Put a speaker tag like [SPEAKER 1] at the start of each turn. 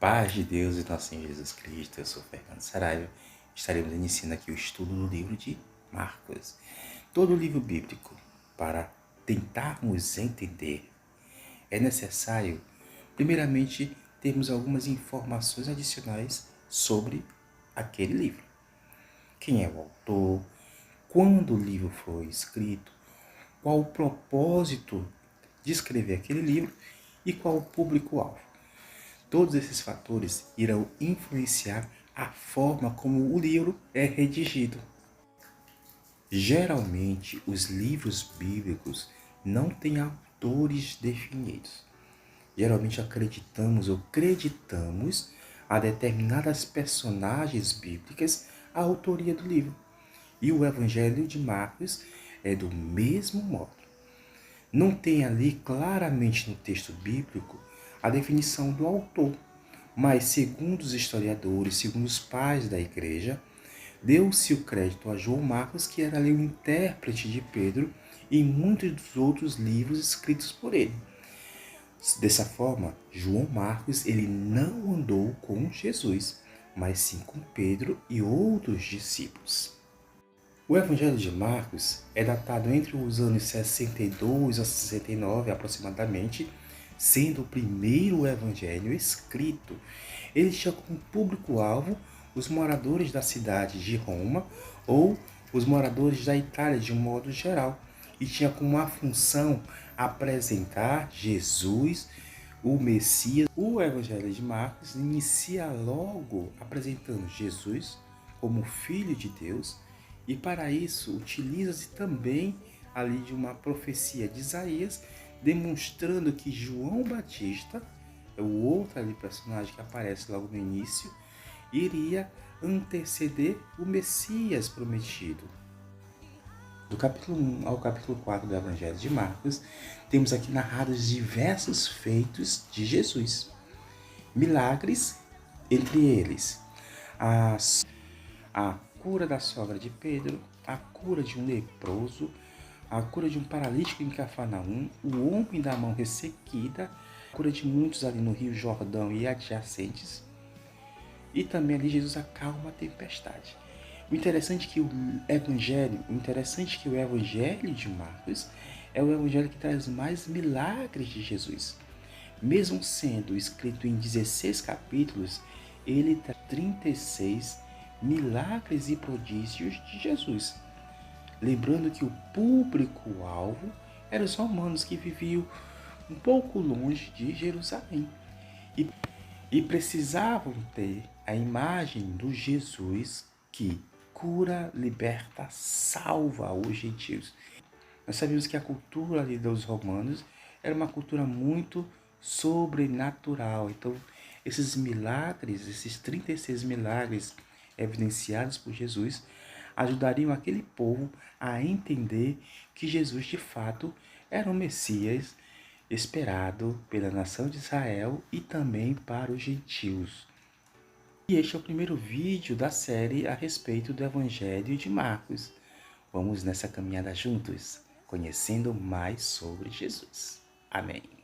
[SPEAKER 1] Paz de Deus e nosso Senhor Jesus Cristo, eu sou Fernando Saraiva. Estaremos iniciando aqui o estudo do livro de Marcos. Todo o livro bíblico, para tentarmos entender, é necessário, primeiramente, termos algumas informações adicionais sobre aquele livro. Quem é o autor, quando o livro foi escrito, qual o propósito de escrever aquele livro e qual o público-alvo. Todos esses fatores irão influenciar a forma como o livro é redigido. Geralmente, os livros bíblicos não têm autores definidos. Geralmente acreditamos a determinadas personagens bíblicas a autoria do livro. E o Evangelho de Marcos é do mesmo modo. Não tem ali claramente no texto bíblico a definição do autor, mas segundo os historiadores, segundo os pais da igreja, deu-se o crédito a João Marcos, que era ali o intérprete de Pedro e muitos dos outros livros escritos por ele. Dessa forma, João Marcos ele não andou com Jesus, mas sim com Pedro e outros discípulos. O Evangelho de Marcos é datado entre os anos 62 a 69 aproximadamente, sendo o primeiro evangelho escrito. Ele tinha como público-alvo os moradores da cidade de Roma ou os moradores da Itália de um modo geral, e tinha como a função apresentar Jesus, o Messias. O Evangelho de Marcos inicia logo apresentando Jesus como Filho de Deus, e para isso utiliza-se também ali de uma profecia de Isaías, demonstrando que João Batista, o outro ali personagem que aparece logo no início, iria anteceder o Messias prometido. Do capítulo 1 ao capítulo 4 do Evangelho de Marcos, temos aqui narrados diversos feitos de Jesus. Milagres, entre eles a cura da sogra de Pedro, a cura de um leproso, a cura de um paralítico em Cafarnaum, o homem da mão ressequida, a cura de muitos ali no Rio Jordão e adjacentes, e também ali Jesus acalma a tempestade. O interessante é que o Evangelho de Marcos é o Evangelho que traz mais milagres de Jesus. Mesmo sendo escrito em 16 capítulos, ele traz 36 milagres e prodígios de Jesus. Lembrando que o público-alvo eram os romanos que viviam um pouco longe de Jerusalém e precisavam ter a imagem do Jesus que cura, liberta, salva os gentios. Nós sabemos que a cultura ali dos romanos era uma cultura muito sobrenatural. Então, esses milagres, esses 36 milagres evidenciados por Jesus, ajudariam aquele povo a entender que Jesus de fato era o Messias esperado pela nação de Israel e também para os gentios. E este é o primeiro vídeo da série a respeito do Evangelho de Marcos. Vamos nessa caminhada juntos, conhecendo mais sobre Jesus. Amém.